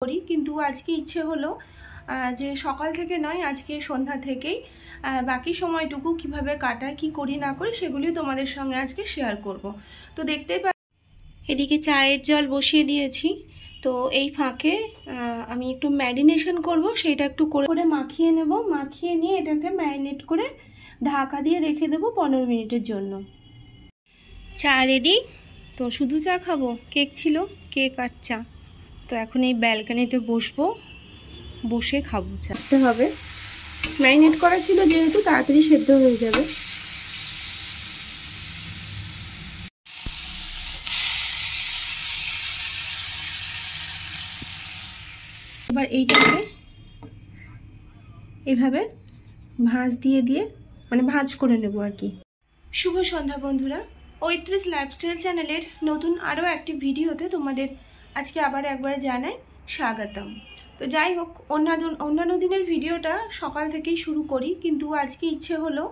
করি, কিন্তু আজকে ইচ্ছে হলো যে সকাল থেকে নয়, আজকে সন্ধ্যা থেকেই বাকি সময়টুকু কিভাবে কাটাই, কি করি না করি সেগুলি তোমাদের সঙ্গে আজকে শেয়ার করব। তো দেখতেই পাচ্ছ এদিকে চায়ের জল বসিয়ে দিয়েছি। তো এই ফাঁকে আমি একটু ম্যারিনেশন করব, সেটা একটু করে মাখিয়ে নেব। মাখিয়ে নিয়ে এটাকে ম্যারিনেট করে ঢাকা দিয়ে রেখে দেবো 15 মিনিটের জন্য। চা রেডি। তো শুধু চা খাবো, কেক ছিল, কেক আর চা। তো এখন এই ব্যালকনিতে বসবো, বসে খাবো। চাতে হবে, ম্যারিনেট করা ছিল যেহেতু তাড়াতাড়ি সেদ্ধ হয়ে যাবে। এবার এইটাকে এইভাবে ভাঁজ দিয়ে মানে ভাঁজ করে নেব আর কি। শুভ সন্ধ্যা বন্ধুরা, ঐত্রিশ লাইফস্টাইল চ্যানেলের নতুন আরও একটি ভিডিওতে তোমাদের আজকে আবার একবার জানাই স্বাগতম। তো যাই হোক, অন্যান্য দিনের ভিডিওটা সকাল থেকেই শুরু করি, কিন্তু আজকে ইচ্ছে হলো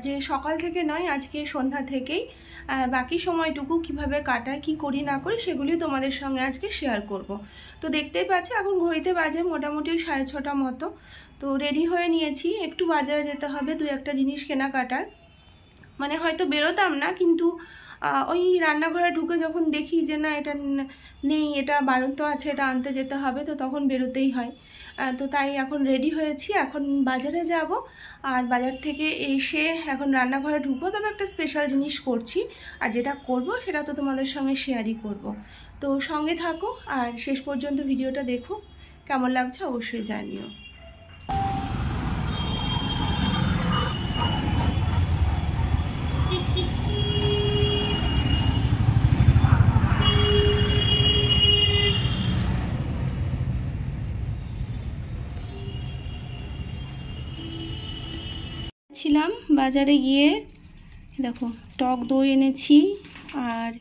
যে সকাল থেকে নয়, আজকে সন্ধ্যা থেকেই বাকি সময়টুকু কিভাবে কাটাই, কি করি না করি সেগুলি তোমাদের সঙ্গে আজকে শেয়ার করব। তো দেখতেই পাচ্ছ এখন ঘড়িতে বাজে মোটামুটি 6:30 মতো। তো রেডি হয়ে নিয়েছি, একটু বাজারে যেতে হবে, দু একটা জিনিস কেনাকাটার। মানে হয়তো বেরোতাম না, কিন্তু ওই রান্নাঘরে ঢুকে যখন দেখি যে না এটা নেই, এটা বাড়ন্ত আছে, এটা আনতে যেতে হবে, তো তখন বেরোতেই হয়। তো তাই এখন রেডি হয়েছি, এখন বাজারে যাব। আর বাজার থেকে এসে এখন রান্নাঘরে ঢুকবো, তবে একটা স্পেশাল জিনিস করছি, আর যেটা করব সেটা তো তোমাদের সঙ্গে শেয়ারই করব। তো সঙ্গে থাকো আর শেষ পর্যন্ত ভিডিওটা দেখো, কেমন লাগছে অবশ্যই জানিও। ছিলাম বাজারে গিয়ে, দেখো টক দই এনেছি, আর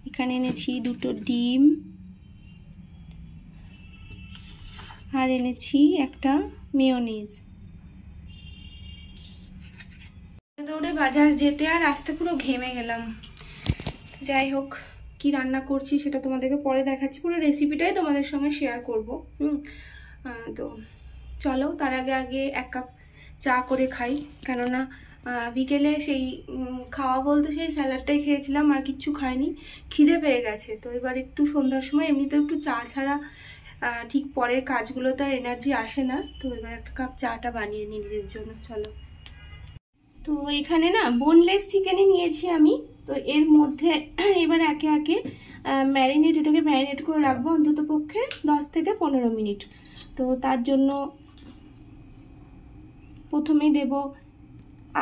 এখানে এনেছি 2টো ডিম, আর এনেছি একটা মেয়োনিজ। দৌড়ে বাজার যেতে আর আসতে পুরো ঘেমে গেলাম। যাই হোক, কি রান্না করছি সেটা তোমাদেরকে পরে দেখাচ্ছি, পুরো রেসিপিটাই তোমাদের সঙ্গে শেয়ার করব। তো চলো, তার আগে 1 কাপ চা করে খাই, কেননা বিকেলে সেই খাওয়া বলতে সেই স্যালাডটাই খেয়েছিলাম, আর কিচ্ছু খাইনি, খিদে পেয়ে গেছে। তো এবার একটু সন্ধ্যার সময় এমনিতেও একটু চা ছাড়া ঠিক পরের কাজগুলোতে আর এনার্জি আসে না। তো এবার 1 কাপ চাটা বানিয়ে নিই নিজের জন্য। চলো। তো এখানে না বোনলেস চিকেনই নিয়েছি আমি। তো এর মধ্যে এবার একে একে এটাকে ম্যারিনেট করে রাখবো অন্তত পক্ষে 10 থেকে 15 মিনিট। তো তার জন্য প্রথমেই দেব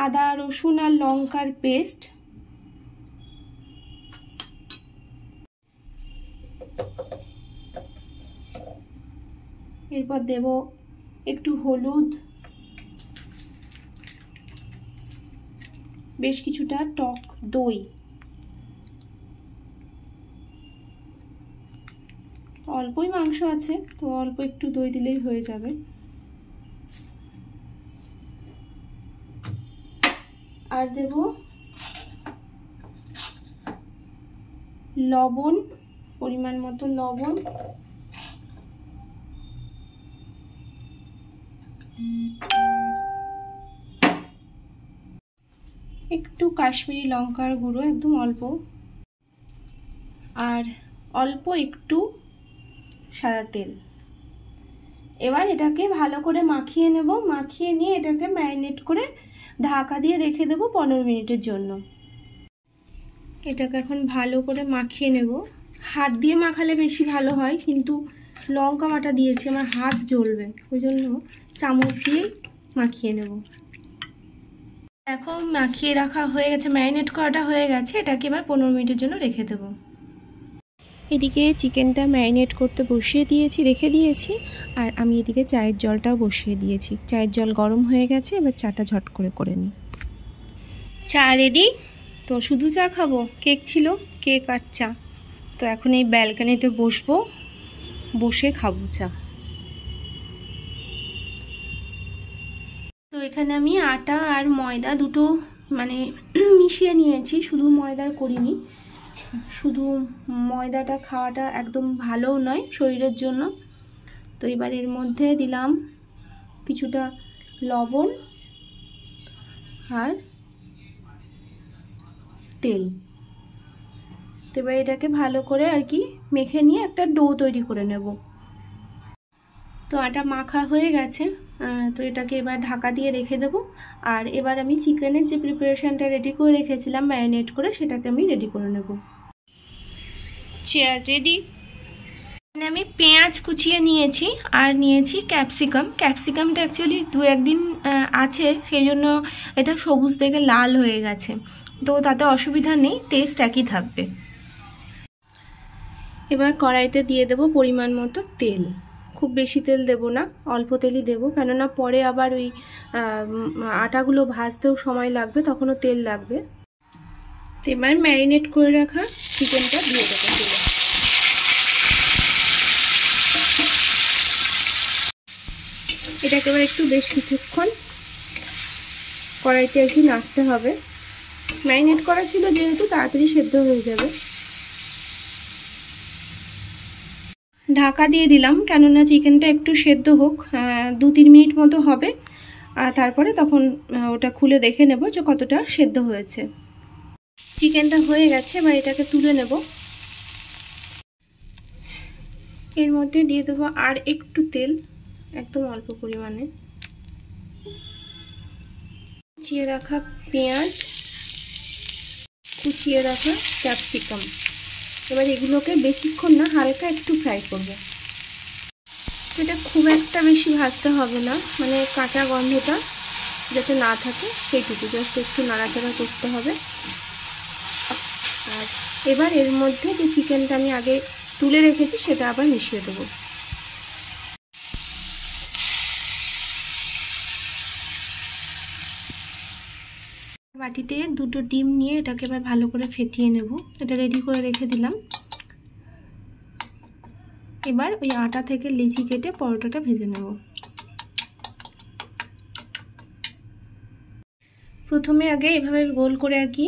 আদা রসুন আর লঙ্কার পেস্ট, এরপর দেব একটু হলুদ, বেশ কিছুটা টক দই, অল্পই মাংস আছে তো অল্প একটু দই দিলেই হয়ে যাবে। আর দেব লবণ, পরিমাণ মতো লবণ, একটু কাশ্মীরি লঙ্কার গুঁড়ো, একদম অল্প, আর অল্প একটু সাদা তেল। এবার এটাকে ভালো করে মাখিয়ে নেব। মাখিয়ে নিয়ে এটাকে ম্যারিনেট করে ঢাকা দিয়ে রেখে দেবো 15 মিনিটের জন্য। এটাকে এখন ভালো করে মাখিয়ে নেব। হাত দিয়ে মাখালে বেশি ভালো হয়, কিন্তু লঙ্কা বাটা দিয়েছি, আমার হাত জ্বলবে, ওই জন্য চামচ দিয়ে মাখিয়ে নেব। দেখো মাখিয়ে রাখা হয়ে গেছে, ম্যারিনেট করাটা হয়ে গেছে। এটাকে এবার 15 মিনিটের জন্য রেখে দেব। এদিকে চিকেনটা ম্যারিনেট করতে বসিয়ে দিয়েছি, রেখে দিয়েছি, আর আমি এদিকে চায়ের জলটাও বসিয়ে দিয়েছি। চায়ের জল গরম হয়ে গেছে, এবার চাটা ঝট করে নিই। চা রেডি। তো শুধু চা খাবো, কেক ছিল, কেক আর চা। তো এখন এই ব্যালকনিতে বসবো, বসে খাবো চা। তো এখানে আমি আটা আর ময়দা দুটো মানে মিশিয়ে নিয়েছি, শুধু ময়দার করিনি। শুধু ময়দাটা খাওয়াটা একদম ভালোও নয় শরীরের জন্য। তো এবার এর মধ্যে দিলাম কিছুটা লবণ আর তেল। তো এবার এটাকে ভালো করে আর কি মেখে নিয়ে একটা ডো তৈরি করে নেব। তো আটা মাখা হয়ে গেছে, তো এটাকে এবার ঢাকা দিয়ে রেখে দেব। আর এবার আমি চিকেনের যে প্রিপারেশনটা রেডি করে রেখেছিলাম ম্যারিনেট করে, সেটাকে আমি রেডি করে নেব। Chair ready. আমি পেঁয়াজ কুচিয়ে নিয়েছি আর নিয়েছি ক্যাপসিকাম। ক্যাপসিকামটা অ্যাকচুয়ালি 2-1 দিন আছে, সেই জন্য এটা সবুজ থেকে লাল হয়ে গেছে, তো তাতে অসুবিধা নেই, টেস্ট একই থাকবে। এবার কড়াইতে দিয়ে দেব পরিমাণ মতো তেল। খুব বেশি তেল দেব না, অল্প তেলই দেবো, কেননা পরে আবার ওই আটাগুলো ভাজতেও সময় লাগবে, তখনও তেল লাগবে। তো এবার ম্যারিনেট করে রাখা চিকেনটা দিয়ে দেবো তেলে। এটাকে এবার একটু বেশ কিছুক্ষণ কড়াইতে আর কি নাড়তে হবে। ম্যারিনেট করা ছিল যেহেতু তাড়াতাড়ি সেদ্ধ হয়ে যাবে। ঢাকা দিয়ে দিলাম, কেননা চিকেনটা একটু সেদ্ধ হোক, 2-3 মিনিট মতো হবে, আর তারপরে তখন ওটা খুলে দেখে নেব যে কতটা সেদ্ধ হয়েছে। চিকেনটা হয়ে গেছে, এবার এটাকে তুলে নেব। এর মধ্যে দিয়ে দেবো আর একটু তেল, একদম অল্প পরিমাণে। কুচিয়ে রাখা পেঁয়াজ, কুচিয়ে রাখা ক্যাপসিকাম। এবার এগুলোকে বেশিক্ষণ না, হালকা একটু ফ্রাই করব। এটা খুব একটা বেশি ভাজতে হবে না, মানে কাঁচা গন্ধটা যাতে না থাকে সেইটুকু, জাস্ট একটু নাড়াচাড়া করতে হবে। আর এবার এর মধ্যে যে চিকেনটা আমি আগে তুলে রেখেছি সেটা আবার মিশিয়ে দেবো। বাটিতে 2টো ডিম নিয়ে এটাকে এবার ভালো করে ফেটিয়ে নেব। এটা রেডি করে রেখে দিলাম। এবার ওই আটা থেকে লেচি কেটে পরোটাটা ভেজে নেব। প্রথমে আগে এভাবে গোল করে আর কি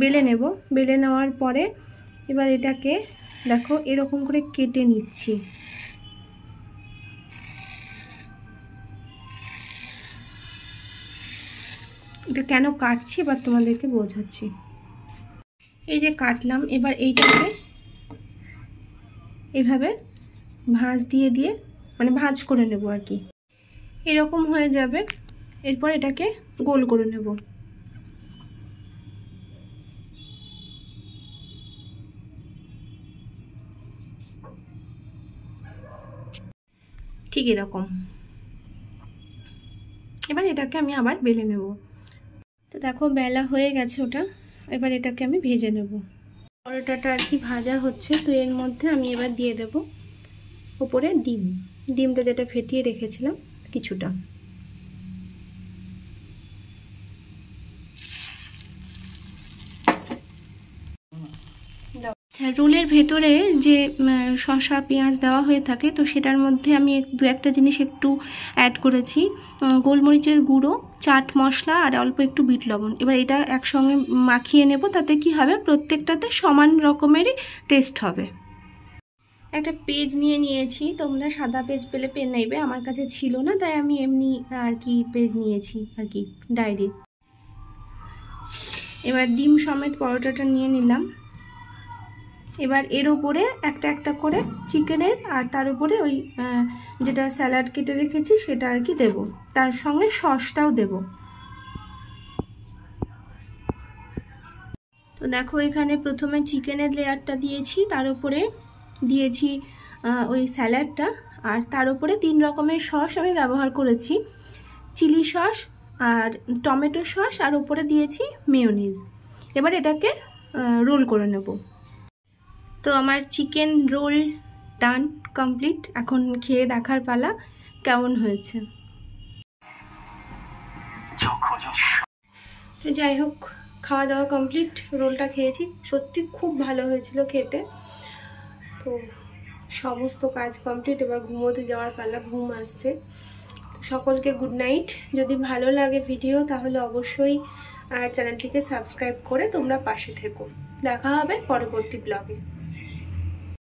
বেলে নেব। বেলে নেওয়ার পরে এবার এটাকে দেখো এরকম করে কেটে নিচ্ছি। এটা কেন কাটছি এবার তোমাদেরকে বোঝাচ্ছি। এই যে কাটলাম, এবার এইটাকে এভাবে ভাঁজ দিয়ে দিয়ে মানে ভাঁজ করে নেব আর কি, এরকম হয়ে যাবে। এরপর এটাকে গোল করে নেব। ঠিক এরকম। এবার এটাকে আমি আবার বেলে নেব। তো দেখো বেলা হয়ে গেছে ওটা, এবার এটাকে আমি ভেজে নেব। পরোটাটা আর কি ভাজা হচ্ছে, তো এর মধ্যে আমি এবার দিয়ে দেব উপরে ডিমটা যেটা ফেটিয়ে রেখেছিলাম কিছুটা। আচ্ছা, রোলের ভেতরে যে শসা পেঁয়াজ দেওয়া হয়ে থাকে, তো সেটার মধ্যে আমি 2-1টা জিনিস একটু অ্যাড করেছি, গোলমরিচের গুঁড়ো, চাট মশলা আর অল্প একটু বিট লবণ। এবার এটা একসঙ্গে মাখিয়ে নেব, তাতে কি হবে প্রত্যেকটাতে সমান রকমেরই টেস্ট হবে। একটা পেজ নিয়েছি, তোমরা সাদা পেজ পেলে পেন নেবে, আমার কাছে ছিল না তাই আমি এমনি আর কি পেজ নিয়েছি আর কি, ডায়েরি। এবার ডিম সমেত পরোটাটা নিয়ে নিলাম। এবার এর উপরে একটা একটা করে চিকেনের, আর তার উপরে ওই যেটা স্যালাড কেটে রেখেছি সেটা আর কি দেবো, তার সঙ্গে সসটাও দেব। তো দেখো এখানে প্রথমে চিকেনের লেয়ারটা দিয়েছি, তার উপরে দিয়েছি ওই স্যালাডটা, আর তার উপরে 3 রকমের সস আমি ব্যবহার করেছি, চিলি সস আর টমেটো সস, আর উপরে দিয়েছি মেয়োনিজ। এবার এটাকে রোল করে নেব। তো আমার চিকেন রোল ডান, কমপ্লিট। এখন খেয়ে দেখার পালা কেমন হয়েছে। তো যাই হোক, খাওয়া দাওয়া কমপ্লিট, রোলটা খেয়েছি, সত্যি খুব ভালো হয়েছিল খেতে। তো সমস্ত কাজ কমপ্লিট, এবার ঘুমোতে যাওয়ার পালা, ঘুম আসছে। সকলকে গুড নাইট। যদি ভালো লাগে ভিডিও তাহলে অবশ্যই চ্যানেলটিকে সাবস্ক্রাইব করে তোমরা পাশে থেকো। দেখা হবে পরবর্তী ব্লগে।